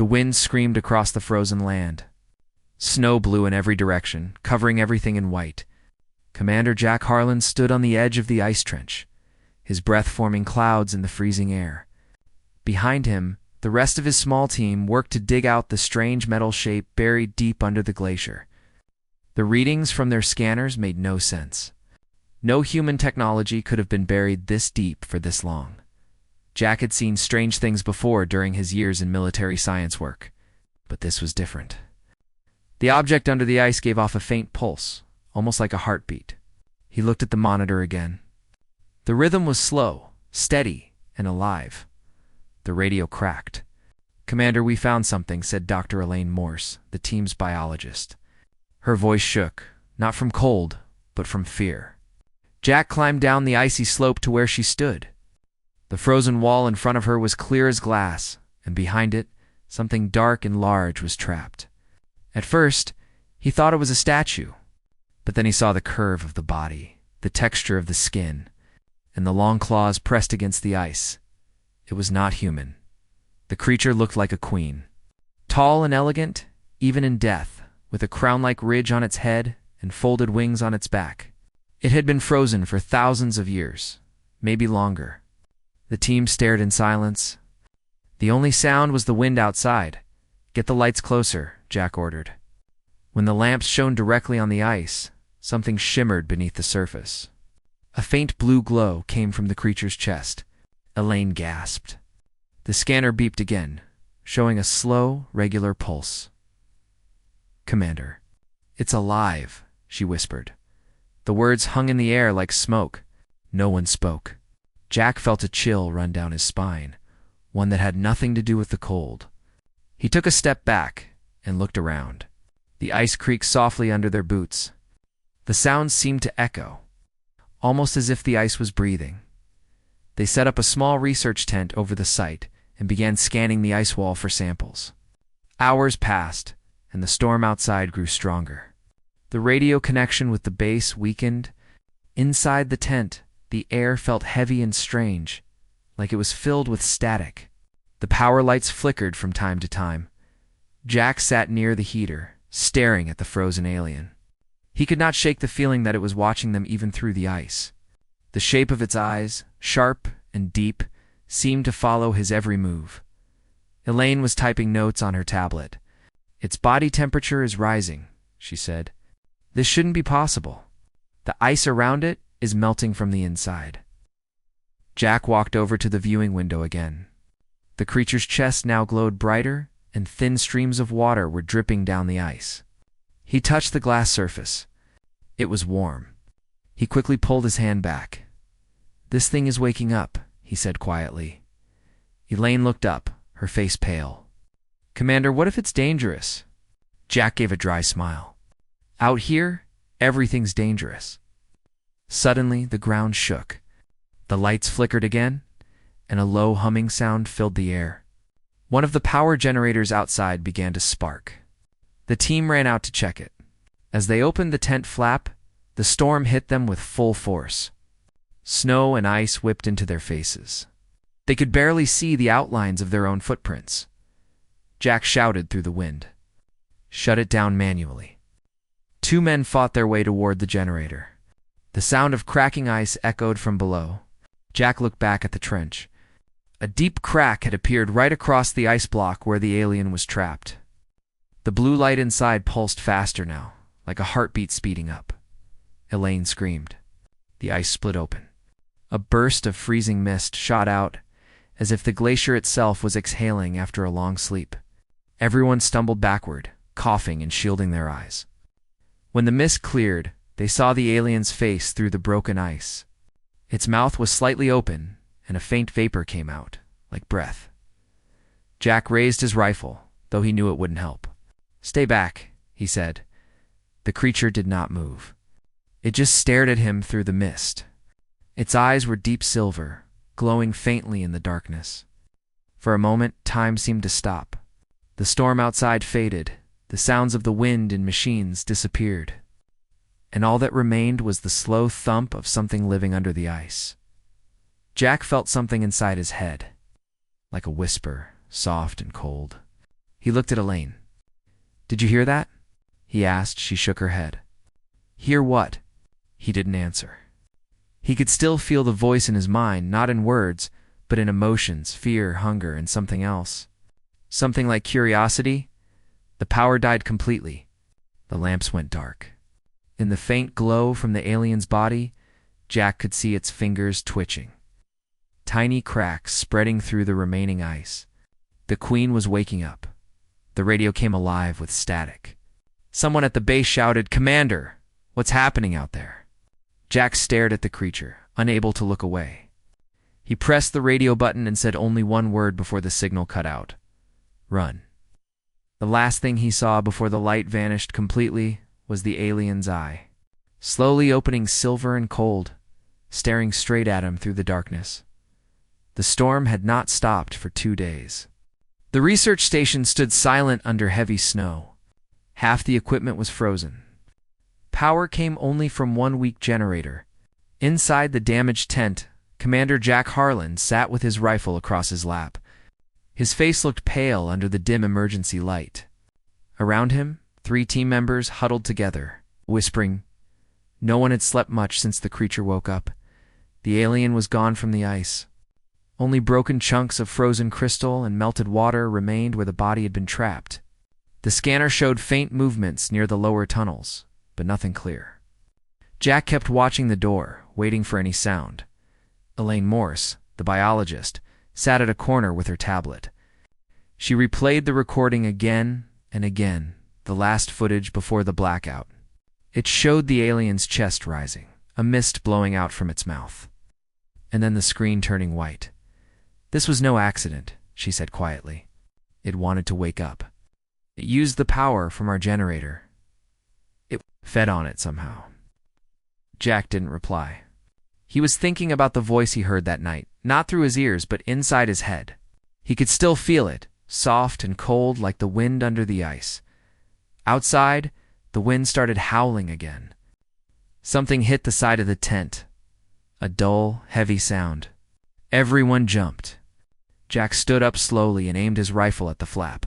The wind screamed across the frozen land. Snow blew in every direction, covering everything in white. Commander Jack Harlan stood on the edge of the ice trench, his breath forming clouds in the freezing air. Behind him, the rest of his small team worked to dig out the strange metal shape buried deep under the glacier. The readings from their scanners made no sense. No human technology could have been buried this deep for this long. Jack had seen strange things before during his years in military science work, but this was different. The object under the ice gave off a faint pulse, almost like a heartbeat. He looked at the monitor again. The rhythm was slow, steady, and alive. The radio cracked. "Commander, we found something," said Dr. Elaine Morse, the team's biologist. Her voice shook, not from cold, but from fear. Jack climbed down the icy slope to where she stood. The frozen wall in front of her was clear as glass, and behind it, something dark and large was trapped. At first, he thought it was a statue, but then he saw the curve of the body, the texture of the skin, and the long claws pressed against the ice. It was not human. The creature looked like a queen. Tall and elegant, even in death, with a crown-like ridge on its head and folded wings on its back. It had been frozen for thousands of years, maybe longer. The team stared in silence. The only sound was the wind outside. "Get the lights closer," Jack ordered. When the lamps shone directly on the ice, something shimmered beneath the surface. A faint blue glow came from the creature's chest. Elaine gasped. The scanner beeped again, showing a slow, regular pulse. "Commander, it's alive," she whispered. The words hung in the air like smoke. No one spoke. Jack felt a chill run down his spine, one that had nothing to do with the cold. He took a step back and looked around. The ice creaked softly under their boots. The sounds seemed to echo, almost as if the ice was breathing. They set up a small research tent over the site and began scanning the ice wall for samples. Hours passed, and the storm outside grew stronger. The radio connection with the base weakened. Inside the tent, the air felt heavy and strange, like it was filled with static. The power lights flickered from time to time. Jack sat near the heater, staring at the frozen alien. He could not shake the feeling that it was watching them even through the ice. The shape of its eyes, sharp and deep, seemed to follow his every move. Elaine was typing notes on her tablet. "Its body temperature is rising," she said. "This shouldn't be possible. The ice around it is melting from the inside." Jack walked over to the viewing window again. The creature's chest now glowed brighter, and thin streams of water were dripping down the ice. He touched the glass surface. It was warm. He quickly pulled his hand back. "This thing is waking up," he said quietly. Elaine looked up, her face pale. "Commander, what if it's dangerous?" Jack gave a dry smile. "Out here, everything's dangerous." Suddenly, the ground shook. The lights flickered again, and a low humming sound filled the air. One of the power generators outside began to spark. The team ran out to check it. As they opened the tent flap, the storm hit them with full force. Snow and ice whipped into their faces. They could barely see the outlines of their own footprints. Jack shouted through the wind, "Shut it down manually." Two men fought their way toward the generator. The sound of cracking ice echoed from below. Jack looked back at the trench. A deep crack had appeared right across the ice block where the alien was trapped. The blue light inside pulsed faster now, like a heartbeat speeding up. Elaine screamed. The ice split open. A burst of freezing mist shot out, as if the glacier itself was exhaling after a long sleep. Everyone stumbled backward, coughing and shielding their eyes. When the mist cleared, they saw the alien's face through the broken ice. Its mouth was slightly open, and a faint vapor came out, like breath. Jack raised his rifle, though he knew it wouldn't help. "Stay back," he said. The creature did not move. It just stared at him through the mist. Its eyes were deep silver, glowing faintly in the darkness. For a moment, time seemed to stop. The storm outside faded, the sounds of the wind and machines disappeared, and all that remained was the slow thump of something living under the ice. Jack felt something inside his head, like a whisper, soft and cold. He looked at Elaine. "Did you hear that?" he asked. She shook her head. "Hear what?" He didn't answer. He could still feel the voice in his mind, not in words, but in emotions, fear, hunger, and something else. Something like curiosity. The power died completely. The lamps went dark. In the faint glow from the alien's body, Jack could see its fingers twitching. Tiny cracks spreading through the remaining ice. The Queen was waking up. The radio came alive with static. Someone at the base shouted, "Commander, what's happening out there?" Jack stared at the creature, unable to look away. He pressed the radio button and said only one word before the signal cut out. "Run." The last thing he saw before the light vanished completely was the alien's eye, slowly opening silver and cold, staring straight at him through the darkness. The storm had not stopped for 2 days. The research station stood silent under heavy snow. Half the equipment was frozen. Power came only from one weak generator. Inside the damaged tent, Commander Jack Harlan sat with his rifle across his lap. His face looked pale under the dim emergency light. Around him, 3 team members huddled together, whispering. No one had slept much since the creature woke up. The alien was gone from the ice. Only broken chunks of frozen crystal and melted water remained where the body had been trapped. The scanner showed faint movements near the lower tunnels, but nothing clear. Jack kept watching the door, waiting for any sound. Elaine Morse, the biologist, sat at a corner with her tablet. She replayed the recording again and again, the last footage before the blackout. It showed the alien's chest rising, a mist blowing out from its mouth. And then the screen turning white. "This was no accident," she said quietly. "It wanted to wake up. It used the power from our generator. It fed on it somehow." Jack didn't reply. He was thinking about the voice he heard that night, not through his ears, but inside his head. He could still feel it, soft and cold like the wind under the ice. Outside, the wind started howling again. Something hit the side of the tent. A dull, heavy sound. Everyone jumped. Jack stood up slowly and aimed his rifle at the flap.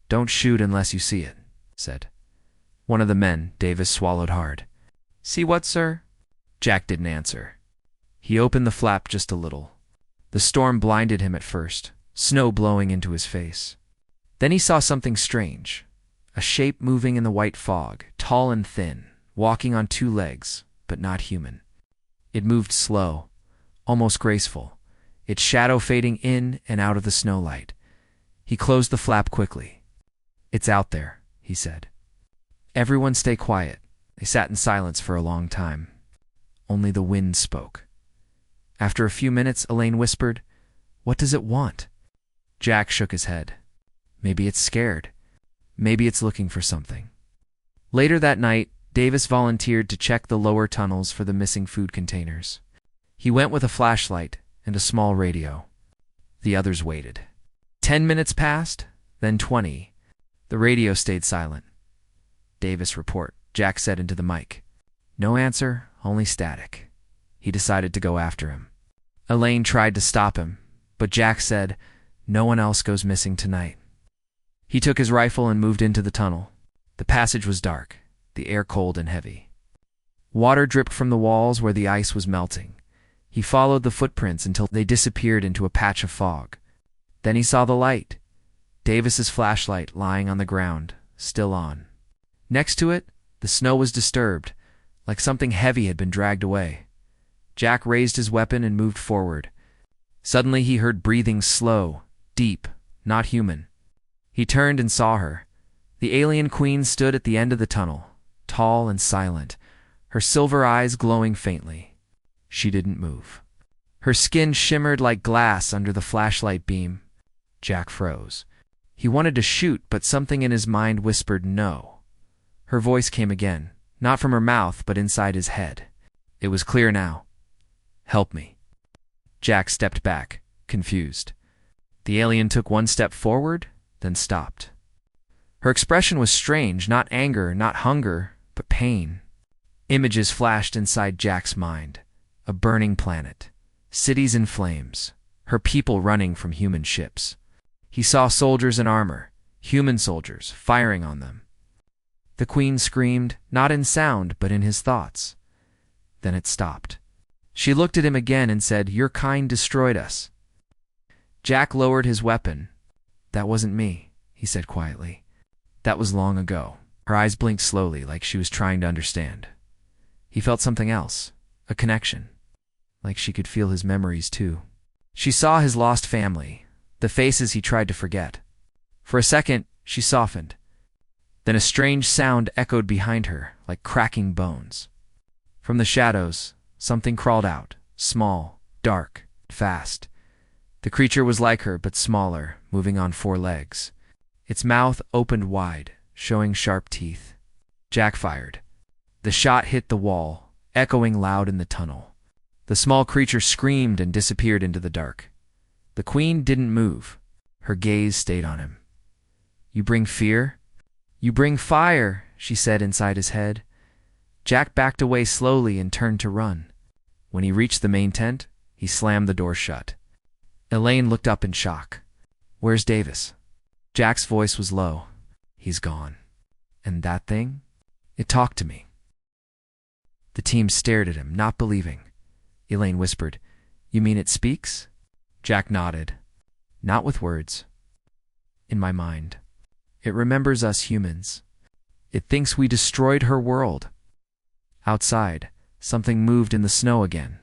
"Don't shoot unless you see it," said. One of the men, Davis, swallowed hard. "See what, sir?" Jack didn't answer. He opened the flap just a little. The storm blinded him at first, snow blowing into his face. Then he saw something strange. A shape moving in the white fog, tall and thin, walking on 2 legs, but not human. It moved slow, almost graceful, its shadow fading in and out of the snowlight. He closed the flap quickly. "It's out there," he said. Everyone stay quiet. They sat in silence for a long time. Only the wind spoke. After a few minutes, Elaine whispered, "What does it want?" Jack shook his head. Maybe it's scared. Maybe it's looking for something. Later that night, Davis volunteered to check the lower tunnels for the missing food containers. He went with a flashlight and a small radio. The others waited. 10 minutes passed, then 20. The radio stayed silent. "Davis, report," Jack said into the mic. No answer, only static. He decided to go after him. Elaine tried to stop him, but Jack said, "No one else goes missing tonight." He took his rifle and moved into the tunnel. The passage was dark, the air cold and heavy. Water dripped from the walls where the ice was melting. He followed the footprints until they disappeared into a patch of fog. Then he saw the light. Davis's flashlight lying on the ground, still on. Next to it, the snow was disturbed, like something heavy had been dragged away. Jack raised his weapon and moved forward. Suddenly he heard breathing slow, deep, not human. He turned and saw her. The alien queen stood at the end of the tunnel, tall and silent, her silver eyes glowing faintly. She didn't move. Her skin shimmered like glass under the flashlight beam. Jack froze. He wanted to shoot, but something in his mind whispered no. Her voice came again, not from her mouth, but inside his head. It was clear now. "Help me." Jack stepped back, confused. The alien took one step forward, then stopped. Her expression was strange, not anger, not hunger, but pain. Images flashed inside Jack's mind. A burning planet, cities in flames, her people running from human ships. He saw soldiers in armor, Human soldiers, firing on them. The Queen screamed, not in sound, but in his thoughts. Then it stopped. She looked at him again and said, "Your kind destroyed us." Jack lowered his weapon. "That wasn't me," he said quietly. "That was long ago." Her eyes blinked slowly, like she was trying to understand. He felt something else, a connection, like she could feel his memories too. She saw his lost family, the faces he tried to forget. For a second, she softened. Then a strange sound echoed behind her, like cracking bones. From the shadows, something crawled out, small, dark, fast. The creature was like her, but smaller, moving on 4 legs. Its mouth opened wide, showing sharp teeth. Jack fired. The shot hit the wall, echoing loud in the tunnel. The small creature screamed and disappeared into the dark. The Queen didn't move. Her gaze stayed on him. "You bring fear? You bring fire," she said inside his head. Jack backed away slowly and turned to run. When he reached the main tent, he slammed the door shut. Elaine looked up in shock. "Where's Davis?" Jack's voice was low. "He's gone." "And that thing?" "It talked to me." The team stared at him, not believing. Elaine whispered, "You mean it speaks?" Jack nodded. "Not with words. In my mind. It remembers us humans. It thinks we destroyed her world." Outside, something moved in the snow again.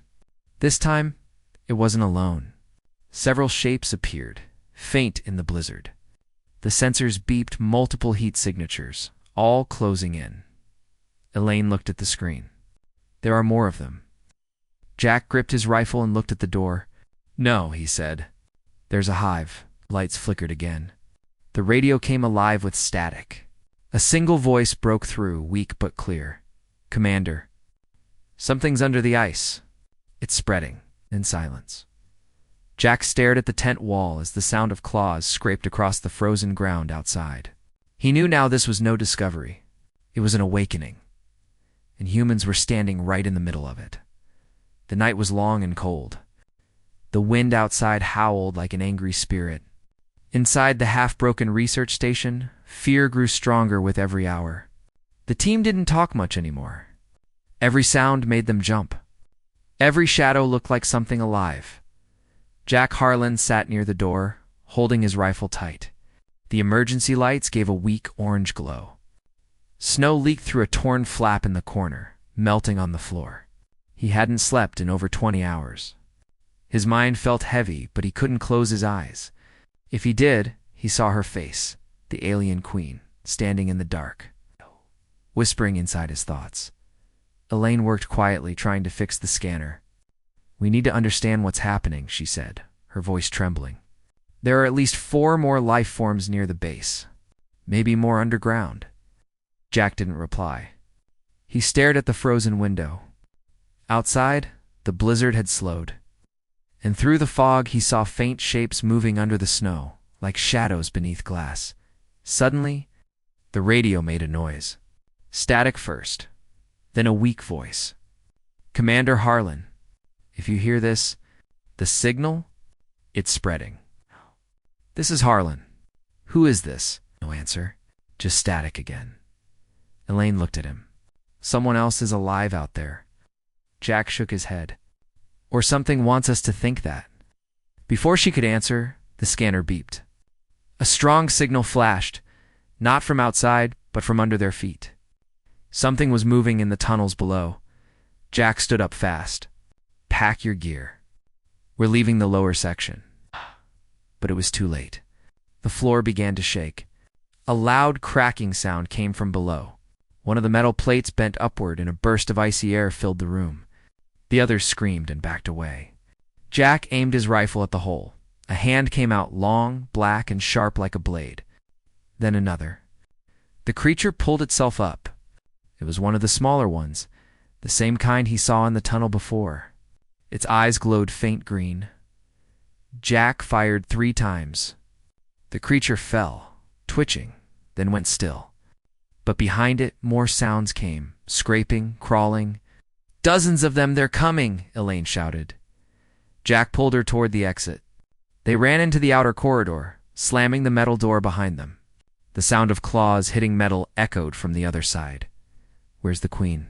This time, it wasn't alone. Several shapes appeared, faint in the blizzard. The sensors beeped multiple heat signatures, all closing in. Elaine looked at the screen. "There are more of them." Jack gripped his rifle and looked at the door. "No," he said. "There's a hive." Lights flickered again. The radio came alive with static. A single voice broke through, weak but clear. "Commander, something's under the ice. It's spreading." In silence. Jack stared at the tent wall as the sound of claws scraped across the frozen ground outside. He knew now this was no discovery. It was an awakening. And humans were standing right in the middle of it. The night was long and cold. The wind outside howled like an angry spirit. Inside the half-broken research station, fear grew stronger with every hour. The team didn't talk much anymore. Every sound made them jump. Every shadow looked like something alive. Jack Harlan sat near the door, holding his rifle tight. The emergency lights gave a weak orange glow. Snow leaked through a torn flap in the corner, melting on the floor. He hadn't slept in over 20 hours. His mind felt heavy, but he couldn't close his eyes. If he did, he saw her face, the alien queen, standing in the dark, whispering inside his thoughts. Elaine worked quietly, trying to fix the scanner. "We need to understand what's happening," she said, her voice trembling. "There are at least 4 more life forms near the base. Maybe more underground." Jack didn't reply. He stared at the frozen window. Outside, the blizzard had slowed. And through the fog he saw faint shapes moving under the snow, like shadows beneath glass. Suddenly, the radio made a noise. Static first, then a weak voice. "Commander Harlan, if you hear this, the signal, it's spreading." "This is Harlan. Who is this?" No answer, just static again. Elaine looked at him. "Someone else is alive out there." Jack shook his head. "Or something wants us to think that." Before she could answer, the scanner beeped. A strong signal flashed, not from outside, but from under their feet. Something was moving in the tunnels below. Jack stood up fast. "Pack your gear. We're leaving the lower section." But it was too late. The floor began to shake. A loud cracking sound came from below. One of the metal plates bent upward and a burst of icy air filled the room. The others screamed and backed away. Jack aimed his rifle at the hole. A hand came out long, black, and sharp like a blade. Then another. The creature pulled itself up. It was one of the smaller ones, the same kind he saw in the tunnel before. Its eyes glowed faint green. Jack fired 3 times. The creature fell, twitching, then went still. But behind it, more sounds came, scraping, crawling. "Dozens of them, they're coming!" Elaine shouted. Jack pulled her toward the exit. They ran into the outer corridor, slamming the metal door behind them. The sound of claws hitting metal echoed from the other side. "Where's the Queen?"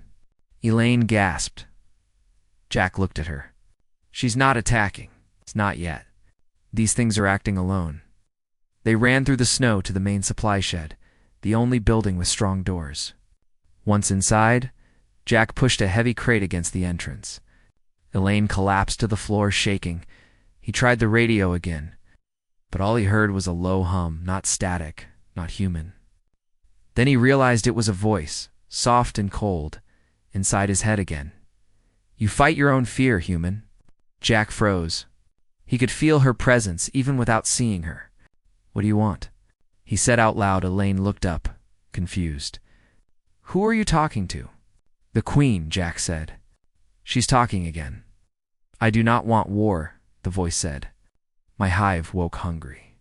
Elaine gasped. Jack looked at her. "She's not attacking. It's not yet. These things are acting alone." They ran through the snow to the main supply shed, the only building with strong doors. Once inside, Jack pushed a heavy crate against the entrance. Elaine collapsed to the floor, shaking. He tried the radio again, but all he heard was a low hum, not static, not human. Then he realized it was a voice, soft and cold, inside his head again. "You fight your own fear, human." Jack froze. He could feel her presence even without seeing her. "What do you want?" he said out loud. Elaine looked up, confused. "Who are you talking to?" "The Queen," Jack said. "She's talking again." "I do not want war," the voice said. "My hive woke hungry.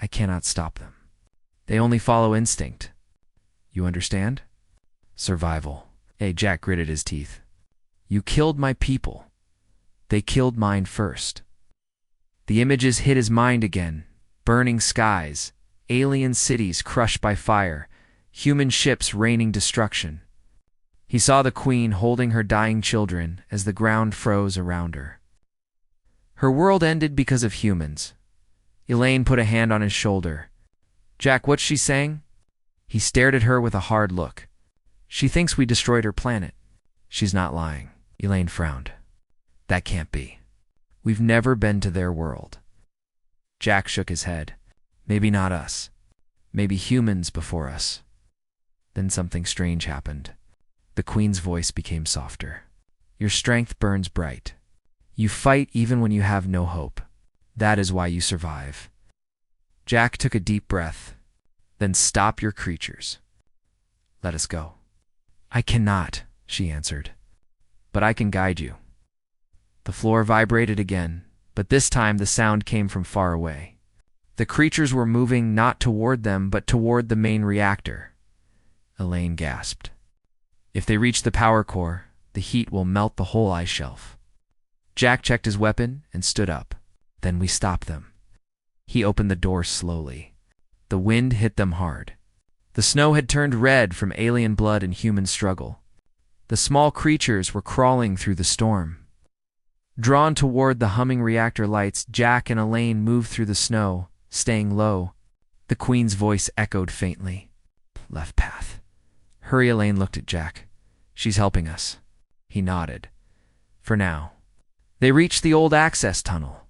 I cannot stop them. They only follow instinct. You understand? Survival." Jack gritted his teeth. "You killed my people. They killed mine first." The images hit his mind again. Burning skies, alien cities crushed by fire, human ships raining destruction. He saw the Queen holding her dying children as the ground froze around her. Her world ended because of humans. Elaine put a hand on his shoulder. "Jack, what's she saying?" He stared at her with a hard look. "She thinks we destroyed her planet." "She's not lying." Elaine frowned. "That can't be. We've never been to their world." Jack shook his head. "Maybe not us. Maybe humans before us." Then something strange happened. The Queen's voice became softer. "Your strength burns bright. You fight even when you have no hope. That is why you survive." Jack took a deep breath. "Then stop your creatures. Let us go." "I cannot," she answered. "But I can guide you." The floor vibrated again, but this time the sound came from far away. The creatures were moving not toward them, but toward the main reactor. Elaine gasped. "If they reach the power core, the heat will melt the whole ice shelf." Jack checked his weapon and stood up. "Then we stop them." He opened the door slowly. The wind hit them hard. The snow had turned red from alien blood and human struggle. The small creatures were crawling through the storm. Drawn toward the humming reactor lights, Jack and Elaine moved through the snow, staying low. The Queen's voice echoed faintly. "Left path." "Hurry," Elaine looked at Jack. "She's helping us." He nodded. "For now." They reached the old access tunnel.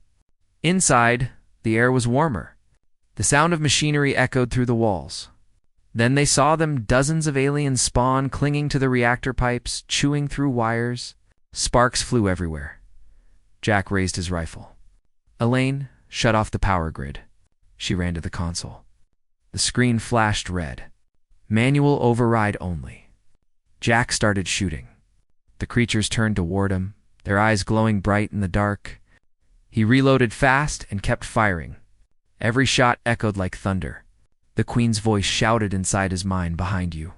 Inside, the air was warmer. The sound of machinery echoed through the walls. Then they saw them, dozens of alien spawn clinging to the reactor pipes, chewing through wires. Sparks flew everywhere. Jack raised his rifle. Elaine shut off the power grid. She ran to the console. The screen flashed red. "Manual override only." Jack started shooting. The creatures turned toward him, their eyes glowing bright in the dark. He reloaded fast and kept firing. Every shot echoed like thunder. The Queen's voice shouted inside his mind, "Behind you."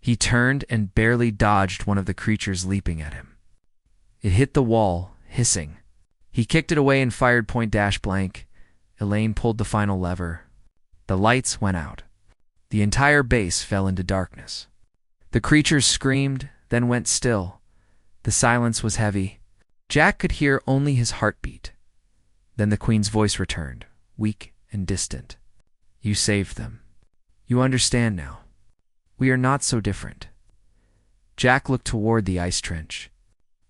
He turned and barely dodged one of the creatures leaping at him. It hit the wall, hissing. He kicked it away and fired point-blank. Elaine pulled the final lever. The lights went out. The entire base fell into darkness. The creatures screamed, then went still. The silence was heavy. Jack could hear only his heartbeat. Then the Queen's voice returned, weak and distant. "You saved them. You understand now. We are not so different." Jack looked toward the ice trench.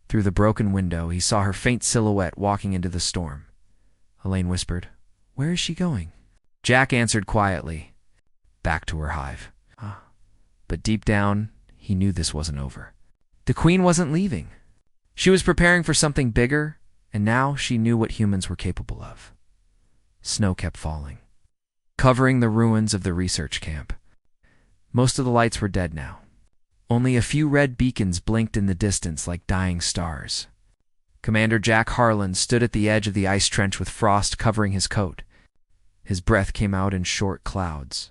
Through the broken window, he saw her faint silhouette walking into the storm. Elaine whispered, "Where is she going?" Jack answered quietly, "Back to her hive." But deep down, he knew this wasn't over. The Queen wasn't leaving. She was preparing for something bigger, and now she knew what humans were capable of. Snow kept falling, covering the ruins of the research camp. Most of the lights were dead now. Only a few red beacons blinked in the distance like dying stars. Commander Jack Harlan stood at the edge of the ice trench with frost covering his coat. His breath came out in short clouds.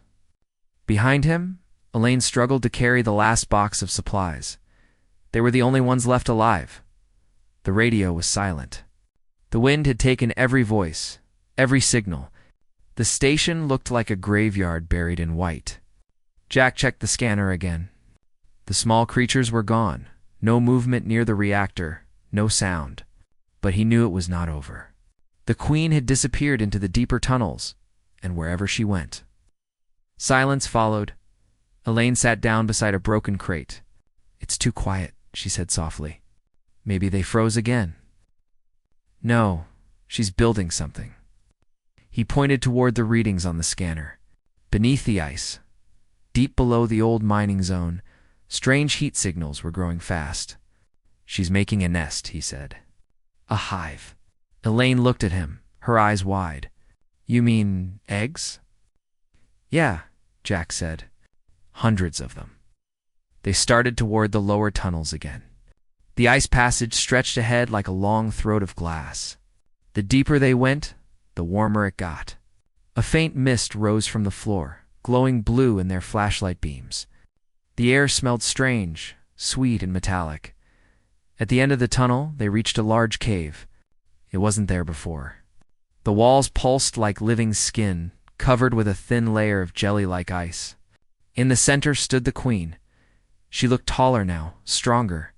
Behind him, Elaine struggled to carry the last box of supplies. They were the only ones left alive. The radio was silent. The wind had taken every voice, every signal. The station looked like a graveyard buried in white. Jack checked the scanner again. The small creatures were gone. No movement near the reactor, no sound. But he knew it was not over. The Queen had disappeared into the deeper tunnels, and wherever she went. Silence followed. Elaine sat down beside a broken crate. "It's too quiet," she said softly. "Maybe they froze again." "No, she's building something." He pointed toward the readings on the scanner. Beneath the ice, deep below the old mining zone, strange heat signals were growing fast. "She's making a nest," he said. "A hive." Elaine looked at him, her eyes wide. "You mean eggs?" "Yeah," Jack said. "Hundreds of them." They started toward the lower tunnels again. The ice passage stretched ahead like a long throat of glass. The deeper they went, the warmer it got. A faint mist rose from the floor, glowing blue in their flashlight beams. The air smelled strange, sweet and metallic. At the end of the tunnel, they reached a large cave. It wasn't there before. The walls pulsed like living skin, covered with a thin layer of jelly-like ice. In the center stood the Queen. She looked taller now, stronger.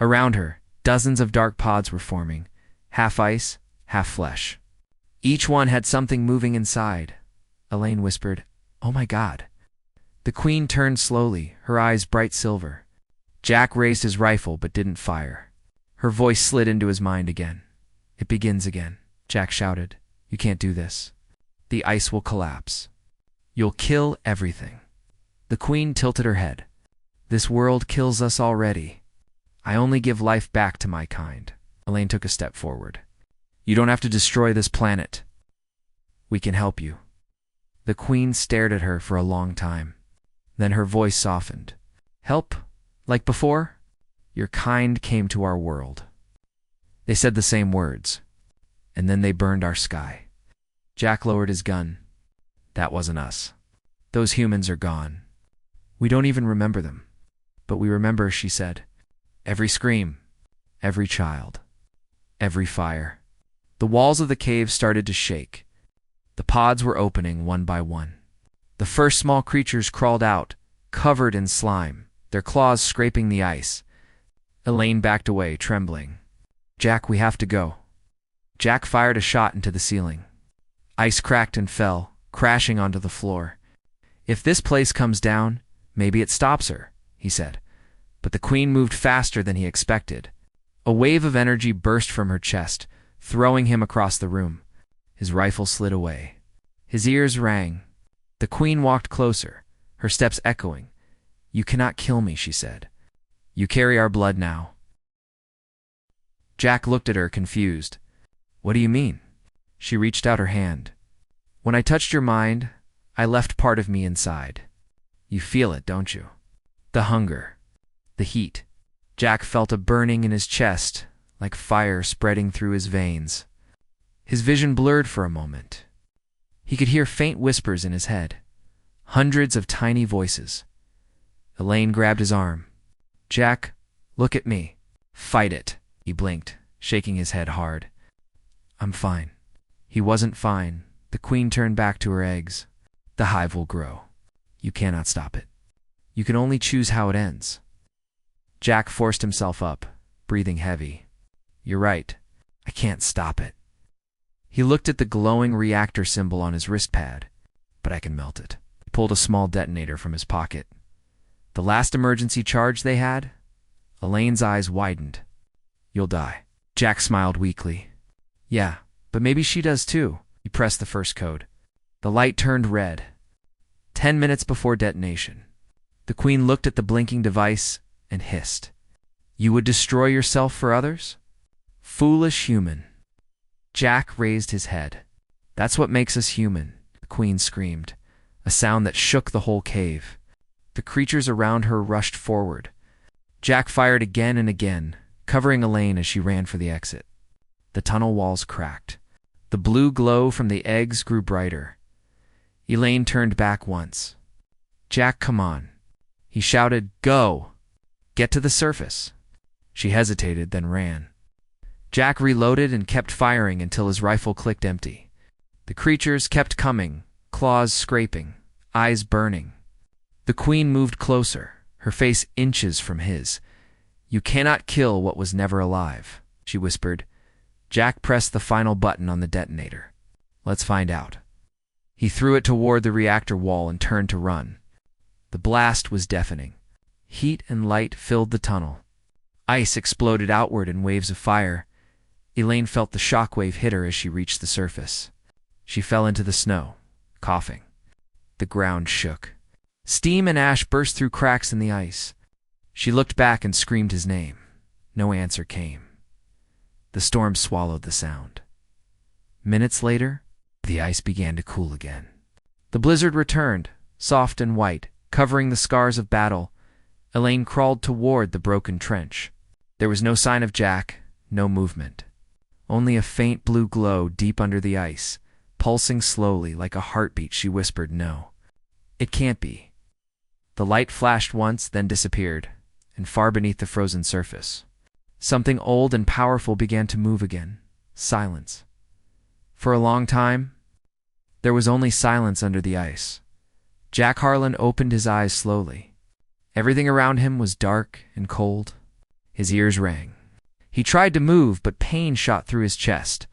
Around her, dozens of dark pods were forming, half ice, half flesh. Each one had something moving inside. Elaine whispered, "Oh my God." The Queen turned slowly, her eyes bright silver. Jack raised his rifle but didn't fire. Her voice slid into his mind again. "It begins again," Jack shouted. "You can't do this. The ice will collapse. You'll kill everything." The Queen tilted her head. "This world kills us already. I only give life back to my kind." Elaine took a step forward. "You don't have to destroy this planet. We can help you." The Queen stared at her for a long time. Then her voice softened. "Help? Like before? Your kind came to our world." They said the same words. "And then they burned our sky." Jack lowered his gun. "That wasn't us. Those humans are gone. We don't even remember them. But we remember," she said. "Every scream, every child, every fire." The walls of the cave started to shake. The pods were opening one by one. The first small creatures crawled out, covered in slime, their claws scraping the ice. Elaine backed away, trembling. "Jack, we have to go." Jack fired a shot into the ceiling. Ice cracked and fell, crashing onto the floor. "If this place comes down, maybe it stops her," he said. But the Queen moved faster than he expected. A wave of energy burst from her chest, throwing him across the room. His rifle slid away. His ears rang. The Queen walked closer, her steps echoing. "You cannot kill me," she said. "You carry our blood now." Jack looked at her, confused. "What do you mean?" She reached out her hand. "When I touched your mind, I left part of me inside. You feel it, don't you? The hunger, the heat." Jack felt a burning in his chest, like fire spreading through his veins. His vision blurred for a moment. He could hear faint whispers in his head, hundreds of tiny voices. Elaine grabbed his arm. "Jack, look at me. Fight it." He blinked, shaking his head hard. "I'm fine." He wasn't fine. The Queen turned back to her eggs. "The hive will grow. You cannot stop it. You can only choose how it ends." Jack forced himself up, breathing heavy. "You're right. I can't stop it." He looked at the glowing reactor symbol on his wrist pad. "But I can melt it." He pulled a small detonator from his pocket. "The last emergency charge they had?" Elaine's eyes widened. "You'll die." Jack smiled weakly. "Yeah, but maybe she does too." He pressed the first code. The light turned red. 10 minutes before detonation. The Queen looked at the blinking device and hissed. "You would destroy yourself for others? Foolish human." Jack raised his head. "That's what makes us human," the Queen screamed, a sound that shook the whole cave. The creatures around her rushed forward. Jack fired again and again, covering Elaine as she ran for the exit. The tunnel walls cracked. The blue glow from the eggs grew brighter. Elaine turned back once. "Jack, come on." He shouted, "Go! Get to the surface." She hesitated, then ran. Jack reloaded and kept firing until his rifle clicked empty. The creatures kept coming, claws scraping, eyes burning. The queen moved closer, her face inches from his. "You cannot kill what was never alive," she whispered. Jack pressed the final button on the detonator. "Let's find out." He threw it toward the reactor wall and turned to run. The blast was deafening. Heat and light filled the tunnel. Ice exploded outward in waves of fire. Elaine felt the shockwave hit her as she reached the surface. She fell into the snow, coughing. The ground shook. Steam and ash burst through cracks in the ice. She looked back and screamed his name. No answer came. The storm swallowed the sound. Minutes later, the ice began to cool again. The blizzard returned, soft and white, covering the scars of battle. Elaine crawled toward the broken trench. There was no sign of Jack, no movement. Only a faint blue glow deep under the ice, pulsing slowly like a heartbeat. She whispered, "No. It can't be." The light flashed once, then disappeared, and far beneath the frozen surface, something old and powerful began to move again. Silence. For a long time, there was only silence under the ice. Jack Harlan opened his eyes slowly. Everything around him was dark and cold. His ears rang. He tried to move, but pain shot through his chest.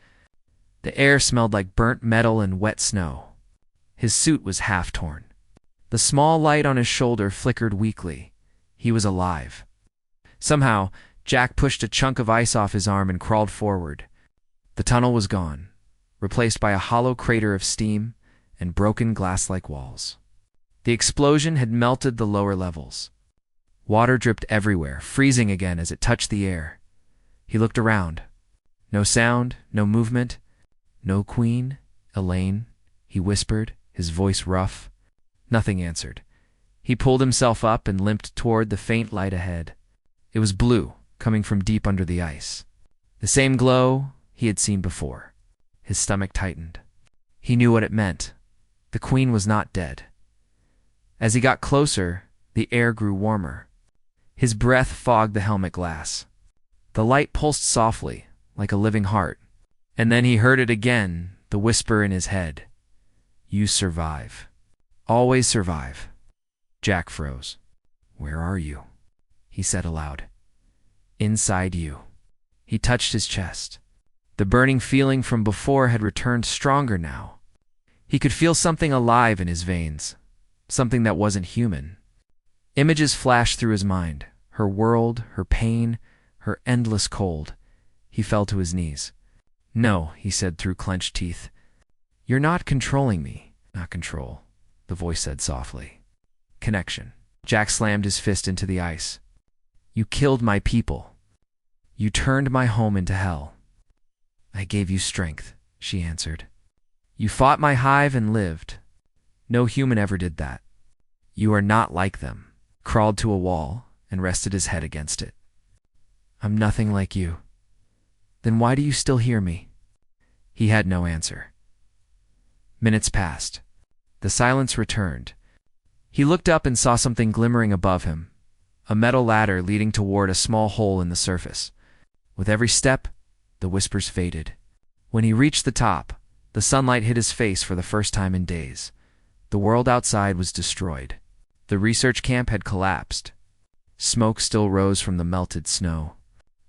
The air smelled like burnt metal and wet snow. His suit was half torn. The small light on his shoulder flickered weakly. He was alive. Somehow, Jack pushed a chunk of ice off his arm and crawled forward. The tunnel was gone, replaced by a hollow crater of steam and broken glass-like walls. The explosion had melted the lower levels. Water dripped everywhere, freezing again as it touched the air. He looked around. No sound, no movement. "No queen, Elaine," he whispered, his voice rough. Nothing answered. He pulled himself up and limped toward the faint light ahead. It was blue, coming from deep under the ice. The same glow he had seen before. His stomach tightened. He knew what it meant. The queen was not dead. As he got closer, the air grew warmer. His breath fogged the helmet glass. The light pulsed softly, like a living heart. And then he heard it again, the whisper in his head. "You survive. Always survive." Jack froze. "Where are you?" he said aloud. "Inside you." He touched his chest. The burning feeling from before had returned stronger now. He could feel something alive in his veins, something that wasn't human. Images flashed through his mind, her world, her pain, her endless cold. He fell to his knees. "No," he said through clenched teeth. "You're not controlling me." "Not control," the voice said softly. "Connection." Jack slammed his fist into the ice. "You killed my people. You turned my home into hell." "I gave you strength," she answered. "You fought my hive and lived. No human ever did that. You are not like them." Crawled to a wall and rested his head against it. "I'm nothing like you. Then why do you still hear me?" He had no answer. Minutes passed. The silence returned. He looked up and saw something glimmering above him, a metal ladder leading toward a small hole in the surface. With every step, the whispers faded. When he reached the top, the sunlight hit his face for the first time in days. The world outside was destroyed. The research camp had collapsed. Smoke still rose from the melted snow.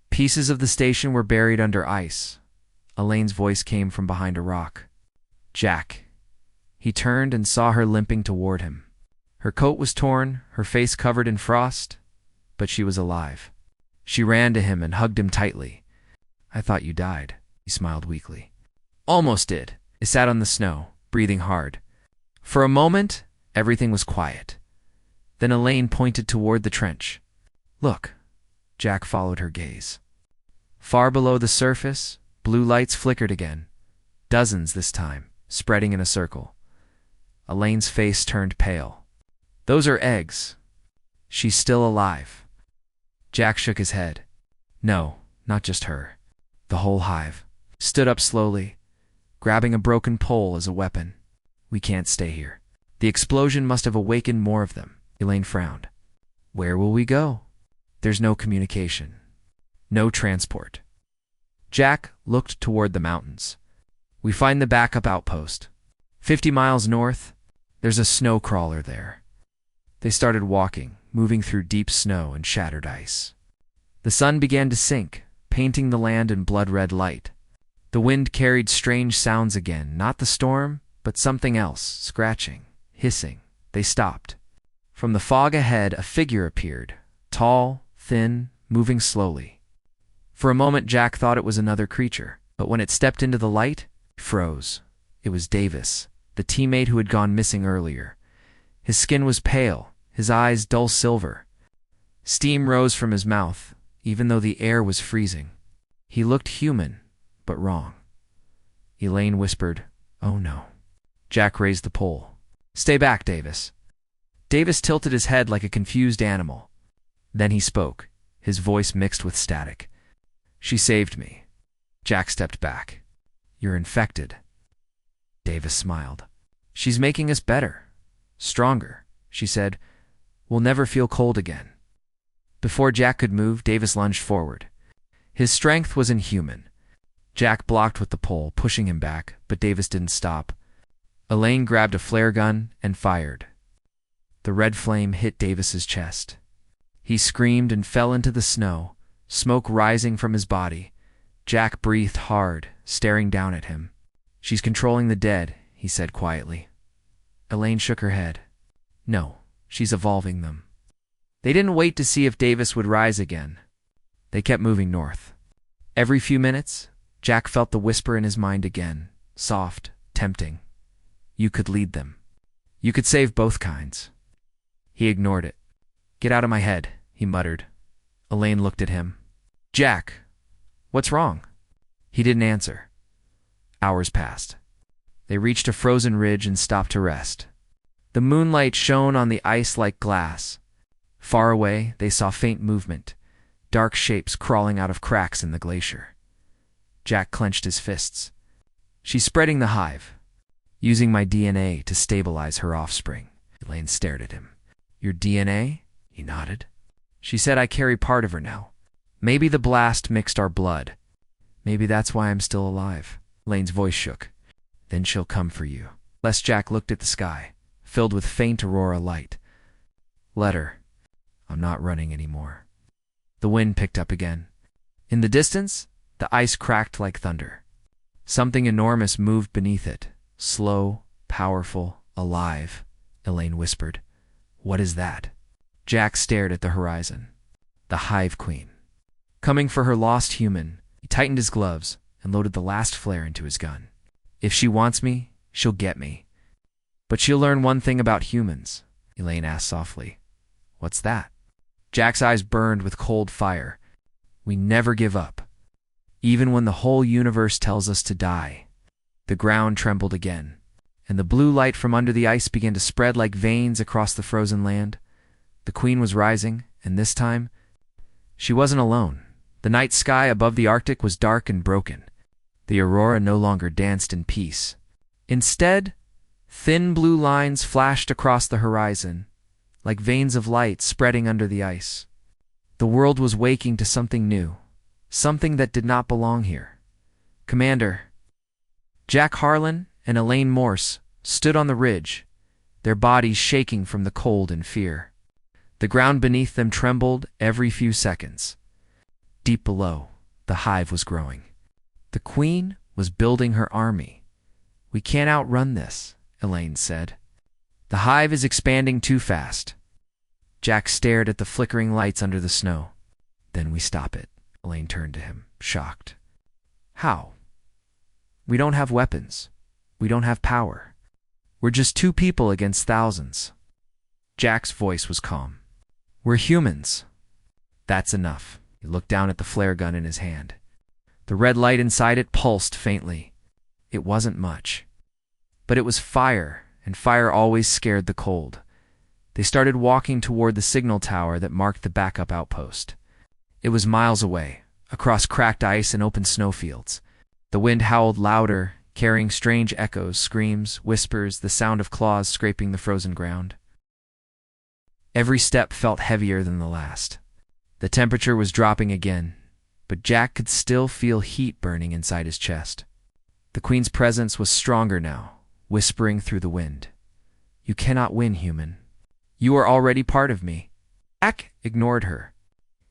Pieces of the station were buried under ice. Elaine's voice came from behind a rock. "Jack." He turned and saw her limping toward him. Her coat was torn, her face covered in frost, but she was alive. She ran to him and hugged him tightly. "I thought you died," he smiled weakly. "Almost did." He sat on the snow, breathing hard. For a moment, everything was quiet. Then Elaine pointed toward the trench. "Look." Jack followed her gaze. Far below the surface, blue lights flickered again. Dozens this time, spreading in a circle. Elaine's face turned pale. "Those are eggs. She's still alive." Jack shook his head. "No, not just her. The whole hive." Stood up slowly, grabbing a broken pole as a weapon. "We can't stay here. The explosion must have awakened more of them." Elaine frowned. "Where will we go?" "There's no communication. No transport." Jack looked toward the mountains. We find the backup outpost. 50 miles north, there's a snow crawler there. They started walking, moving through deep snow and shattered ice. The sun began to sink, painting the land in blood-red light. The wind carried strange sounds again, not the storm, but something else, scratching, hissing. They stopped. From the fog ahead, a figure appeared, tall, thin, moving slowly. For a moment, Jack thought it was another creature, but when it stepped into the light, it froze. It was Davis, the teammate who had gone missing earlier. His skin was pale, his eyes dull silver. Steam rose from his mouth, even though the air was freezing. He looked human, but wrong. Elaine whispered, "Oh no." Jack raised the pole. "Stay back, Davis." Davis tilted his head like a confused animal. Then he spoke, his voice mixed with static. "She saved me." Jack stepped back. "You're infected." Davis smiled. "She's making us better, stronger," she said. "We'll never feel cold again." Before Jack could move, Davis lunged forward. His strength was inhuman. Jack blocked with the pole, pushing him back, but Davis didn't stop. Elaine grabbed a flare gun and fired. The red flame hit Davis's chest. He screamed and fell into the snow, smoke rising from his body. Jack breathed hard, staring down at him. "She's controlling the dead," he said quietly. Elaine shook her head. "No, she's evolving them." They didn't wait to see if Davis would rise again. They kept moving north. Every few minutes, Jack felt the whisper in his mind again, soft, tempting. You could lead them. You could save both kinds. He ignored it. "Get out of my head," he muttered. Elaine looked at him. "Jack, what's wrong?" He didn't answer. Hours passed. They reached a frozen ridge and stopped to rest. The moonlight shone on the ice like glass. Far away, they saw faint movement, dark shapes crawling out of cracks in the glacier. Jack clenched his fists. "She's spreading the hive, using my DNA to stabilize her offspring." Elaine stared at him. "Your DNA?" He nodded. "She said I carry part of her now. Maybe the blast mixed our blood. Maybe that's why I'm still alive." Elaine's voice shook. "Then she'll come for you." Jack looked at the sky, filled with faint aurora light. "Let her. I'm not running anymore." The wind picked up again. In the distance, the ice cracked like thunder. Something enormous moved beneath it. Slow, powerful, alive, Elaine whispered. "What is that?" Jack stared at the horizon. The Hive Queen. Coming for her lost human, he tightened his gloves and loaded the last flare into his gun. "If she wants me, she'll get me. But she'll learn one thing about humans," Elaine asked softly. "What's that?" Jack's eyes burned with cold fire. "We never give up, even when the whole universe tells us to die." The ground trembled again, and the blue light from under the ice began to spread like veins across the frozen land. The Queen was rising, and this time, she wasn't alone. The night sky above the Arctic was dark and broken. The aurora no longer danced in peace. Instead, thin blue lines flashed across the horizon, like veins of light spreading under the ice. The world was waking to something new, something that did not belong here. "Commander." Jack Harlan and Elaine Morse stood on the ridge, their bodies shaking from the cold and fear. The ground beneath them trembled every few seconds. Deep below, the hive was growing. The Queen was building her army. "We can't outrun this," Elaine said. "The hive is expanding too fast." Jack stared at the flickering lights under the snow. "Then we stop it." Elaine turned to him, shocked. "How?" "We don't have weapons. We don't have power. We're just two people against thousands." Jack's voice was calm. "We're humans." "That's enough." He looked down at the flare gun in his hand. The red light inside it pulsed faintly. It wasn't much. But it was fire, and fire always scared the cold. They started walking toward the signal tower that marked the backup outpost. It was miles away, across cracked ice and open snowfields. The wind howled louder, carrying strange echoes, screams, whispers, the sound of claws scraping the frozen ground. Every step felt heavier than the last. The temperature was dropping again, but Jack could still feel heat burning inside his chest. The queen's presence was stronger now, whispering through the wind. You cannot win, human. You are already part of me. Jack ignored her.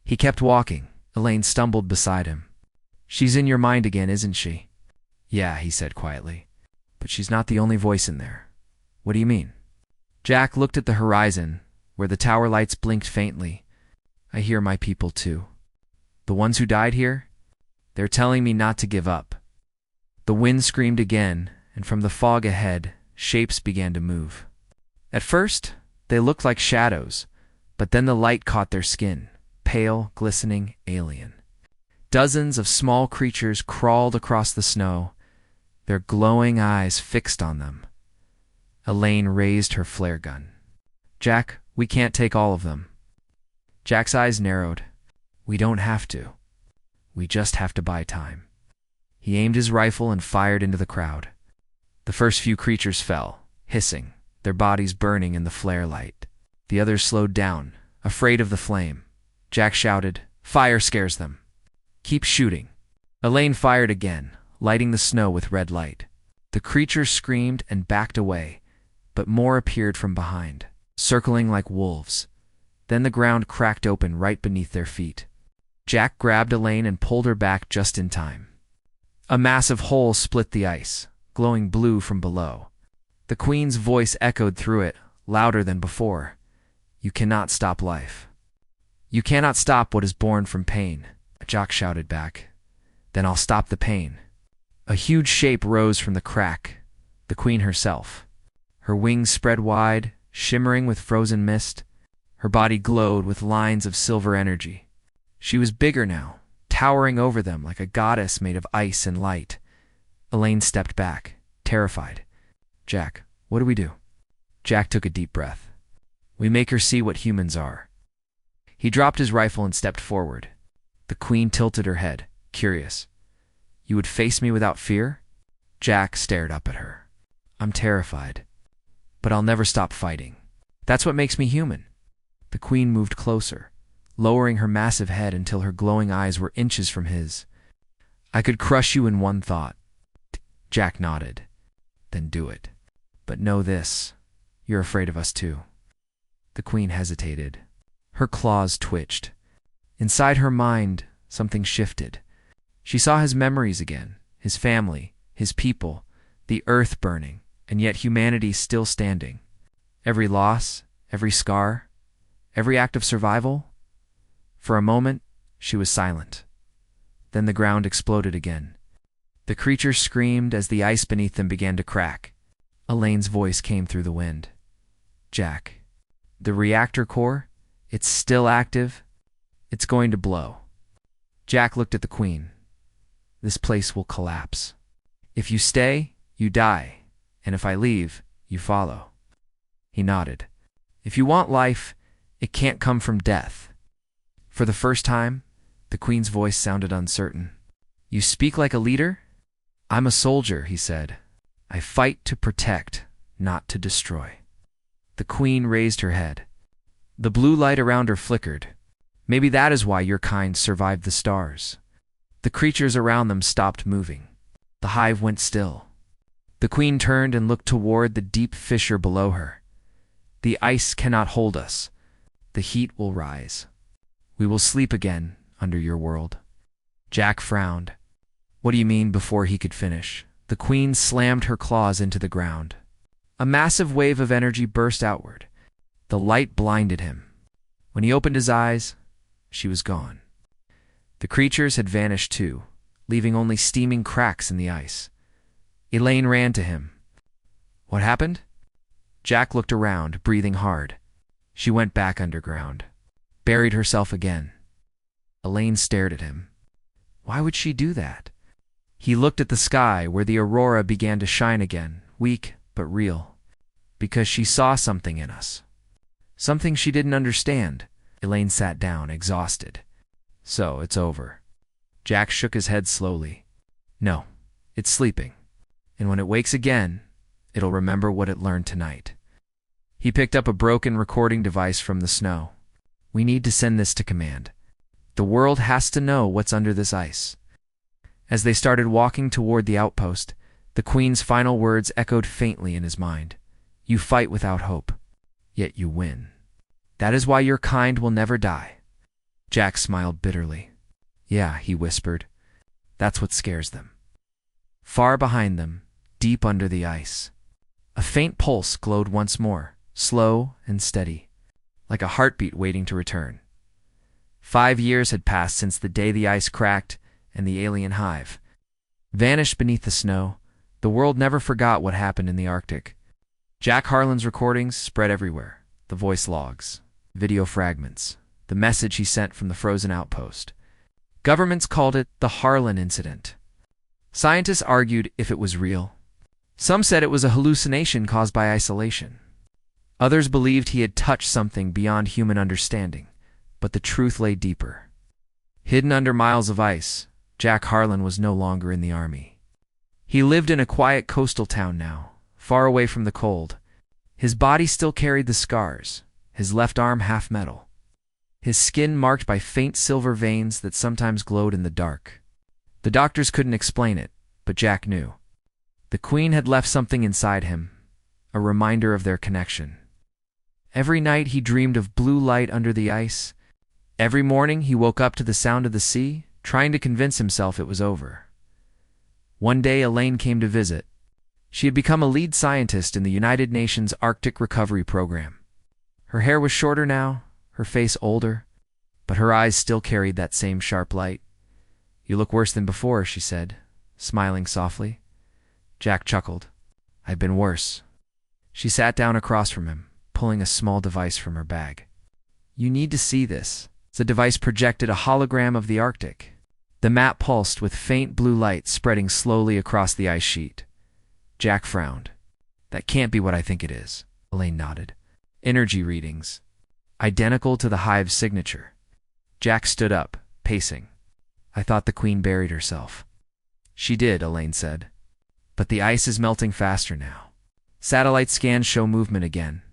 He kept walking. Elaine stumbled beside him. She's in your mind again, isn't she? Yeah, he said quietly. But she's not the only voice in there. What do you mean? Jack looked at the horizon, where the tower lights blinked faintly. I hear my people too. The ones who died here? They're telling me not to give up. The wind screamed again, and from the fog ahead, shapes began to move. At first, they looked like shadows, but then the light caught their skin, pale, glistening, alien. Dozens of small creatures crawled across the snow, their glowing eyes fixed on them. Elaine raised her flare gun. Jack, we can't take all of them. Jack's eyes narrowed. We don't have to. We just have to buy time. He aimed his rifle and fired into the crowd. The first few creatures fell, hissing, their bodies burning in the flare light. The others slowed down, afraid of the flame. Jack shouted, Fire scares them. Keep shooting. Elaine fired again, lighting the snow with red light. The creatures screamed and backed away, but more appeared from behind, circling like wolves. Then the ground cracked open right beneath their feet. Jack grabbed Elaine and pulled her back just in time. A massive hole split the ice, glowing blue from below. The queen's voice echoed through it, louder than before. You cannot stop life. You cannot stop what is born from pain, Jack shouted back. Then I'll stop the pain. A huge shape rose from the crack, the queen herself. Her wings spread wide, shimmering with frozen mist. Her body glowed with lines of silver energy. She was bigger now, towering over them like a goddess made of ice and light. Elaine stepped back, terrified. Jack, what do we do? Jack took a deep breath. We make her see what humans are. He dropped his rifle and stepped forward. The queen tilted her head, curious. You would face me without fear? Jack stared up at her. I'm terrified, but I'll never stop fighting. That's what makes me human. The queen moved closer, lowering her massive head until her glowing eyes were inches from his. I could crush you in one thought. Jack nodded. Then do it. But know this, you're afraid of us too. The queen hesitated. Her claws twitched. Inside her mind, something shifted. She saw his memories again, his family, his people, the earth burning, and yet humanity still standing. Every loss, every scar, every act of survival. For a moment, she was silent. Then the ground exploded again. The creatures screamed as the ice beneath them began to crack. Elaine's voice came through the wind. Jack, the reactor core, it's still active. It's going to blow. Jack looked at the queen. This place will collapse. If you stay, you die, and if I leave, you follow. He nodded. If you want life, it can't come from death. For the first time, the queen's voice sounded uncertain. You speak like a leader? I'm a soldier, he said. I fight to protect, not to destroy. The queen raised her head. The blue light around her flickered. Maybe that is why your kind survived the stars. The creatures around them stopped moving. The hive went still. The queen turned and looked toward the deep fissure below her. The ice cannot hold us. The heat will rise. We will sleep again under your world. Jack frowned. What do you mean? Before he could finish, the queen slammed her claws into the ground. A massive wave of energy burst outward. The light blinded him. When he opened his eyes, she was gone. The creatures had vanished too, leaving only steaming cracks in the ice. Elaine ran to him. What happened? Jack looked around, breathing hard. She went back underground, buried herself again. Elaine stared at him. Why would she do that? He looked at the sky where the aurora began to shine again, weak but real. Because she saw something in us. Something she didn't understand. Elaine sat down, exhausted. So, it's over. Jack shook his head slowly. No, it's sleeping. And when it wakes again, it'll remember what it learned tonight. He picked up a broken recording device from the snow. We need to send this to command. The world has to know what's under this ice. As they started walking toward the outpost, The Queen's final words echoed faintly in his mind. You fight without hope, yet you win. That is why your kind will never die. Jack smiled bitterly. Yeah, he whispered. That's what scares them. Far behind them, deep under the ice, a faint pulse glowed once more, slow and steady, like a heartbeat waiting to return. 5 years had passed since the day the ice cracked and the alien hive vanished beneath the snow. The world never forgot what happened in the Arctic. Jack Harlan's recordings spread everywhere. The voice logs, video fragments, the message he sent from the frozen outpost. Governments called it the Harlan Incident. Scientists argued if it was real. Some said it was a hallucination caused by isolation. Others believed he had touched something beyond human understanding, but the truth lay deeper. Hidden under miles of ice, Jack Harlan was no longer in the army. He lived in a quiet coastal town now, far away from the cold. His body still carried the scars, his left arm half metal, his skin marked by faint silver veins that sometimes glowed in the dark. The doctors couldn't explain it, but Jack knew. The Queen had left something inside him, a reminder of their connection. Every night he dreamed of blue light under the ice. Every morning he woke up to the sound of the sea, trying to convince himself it was over. One day Elaine came to visit. She had become a lead scientist in the United Nations Arctic Recovery Program. Her hair was shorter now, her face older, but her eyes still carried that same sharp light. You look worse than before, she said, smiling softly. Jack chuckled. I've been worse. She sat down across from him, pulling a small device from her bag. You need to see this. The device projected a hologram of the Arctic. The map pulsed with faint blue light spreading slowly across the ice sheet. Jack frowned. That can't be what I think it is. Elaine nodded. Energy readings. Identical to the hive's signature. Jack stood up, pacing. I thought the Queen buried herself. She did, Elaine said. But the ice is melting faster now. Satellite scans show movement again.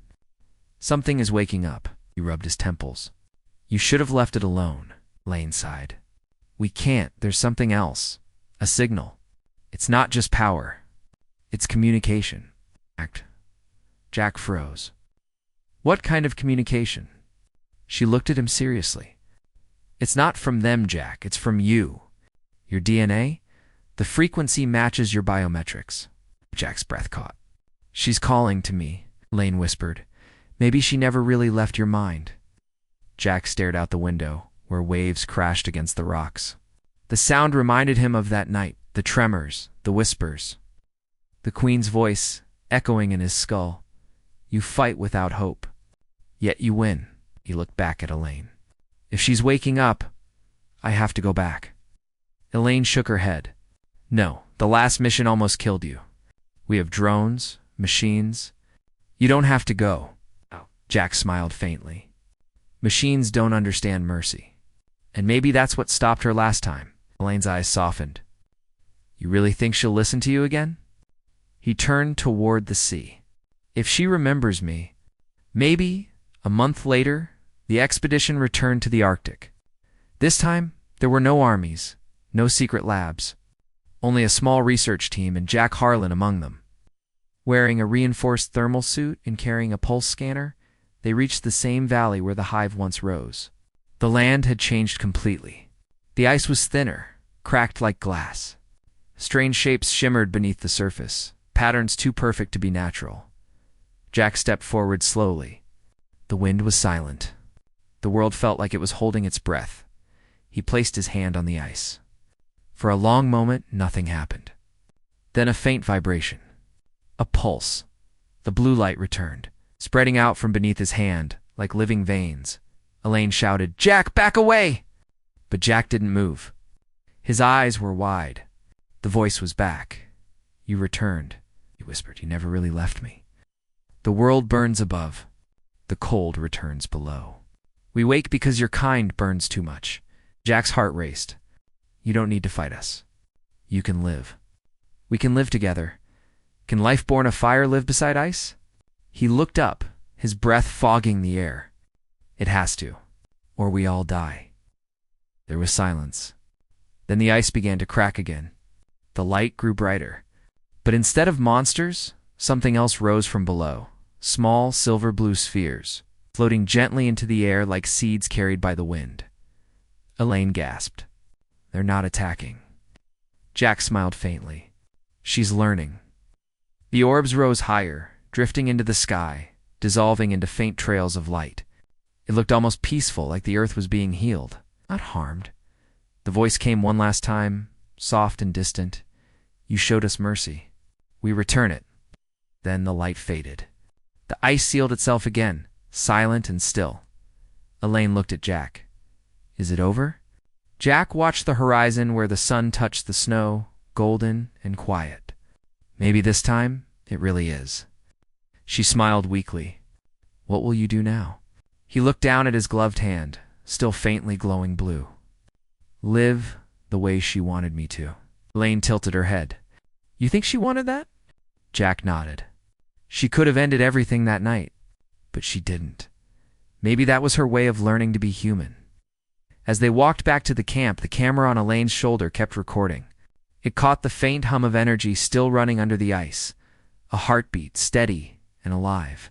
Something is waking up. He rubbed his temples. You should have left it alone, Elaine sighed. We can't. There's something else. A signal. It's not just power. It's communication. Jack froze. What kind of communication? She looked at him seriously. It's not from them, Jack. It's from you. Your DNA? The frequency matches your biometrics. Jack's breath caught. She's calling to me, Elaine whispered. Maybe she never really left your mind. Jack stared out the window, where waves crashed against the rocks. The sound reminded him of that night, the tremors, the whispers. The Queen's voice, echoing in his skull. You fight without hope. Yet you win. He looked back at Elaine. If she's waking up, I have to go back. Elaine shook her head. No, the last mission almost killed you. We have drones, machines. You don't have to go. Jack smiled faintly. Machines don't understand mercy. And maybe that's what stopped her last time. Elaine's eyes softened. You really think she'll listen to you again? He turned toward the sea. If she remembers me, maybe, a month later, the expedition returned to the Arctic. This time, there were no armies, no secret labs, only a small research team and Jack Harlan among them. Wearing a reinforced thermal suit and carrying a pulse scanner, they reached the same valley where the hive once rose. The land had changed completely. The ice was thinner, cracked like glass. Strange shapes shimmered beneath the surface, patterns too perfect to be natural. Jack stepped forward slowly. The wind was silent. The world felt like it was holding its breath. He placed his hand on the ice. For a long moment, nothing happened. Then a faint vibration. A pulse. The blue light returned, spreading out from beneath his hand, like living veins. Elaine shouted, Jack, back away! But Jack didn't move. His eyes were wide. The voice was back. You returned, he whispered. You never really left me. The world burns above. The cold returns below. We wake because your kind burns too much. Jack's heart raced. You don't need to fight us. You can live. We can live together. Can life born of fire live beside ice? He looked up, his breath fogging the air. It has to, or we all die. There was silence. Then the ice began to crack again. The light grew brighter. But instead of monsters, something else rose from below. Small, silver-blue spheres, floating gently into the air like seeds carried by the wind. Elaine gasped. They're not attacking. Jack smiled faintly. She's learning. The orbs rose higher, drifting into the sky, dissolving into faint trails of light. It looked almost peaceful, like the earth was being healed, not harmed. The voice came one last time, soft and distant. You showed us mercy. We return it. Then the light faded. The ice sealed itself again, silent and still. Elaine looked at Jack. Is it over? Jack watched the horizon where the sun touched the snow, golden and quiet. Maybe this time, it really is. She smiled weakly. What will you do now? He looked down at his gloved hand, still faintly glowing blue. Live the way she wanted me to. Elaine tilted her head. You think she wanted that? Jack nodded. She could have ended everything that night, but she didn't. Maybe that was her way of learning to be human. As they walked back to the camp, the camera on Elaine's shoulder kept recording. It caught the faint hum of energy still running under the ice, a heartbeat steady and alive.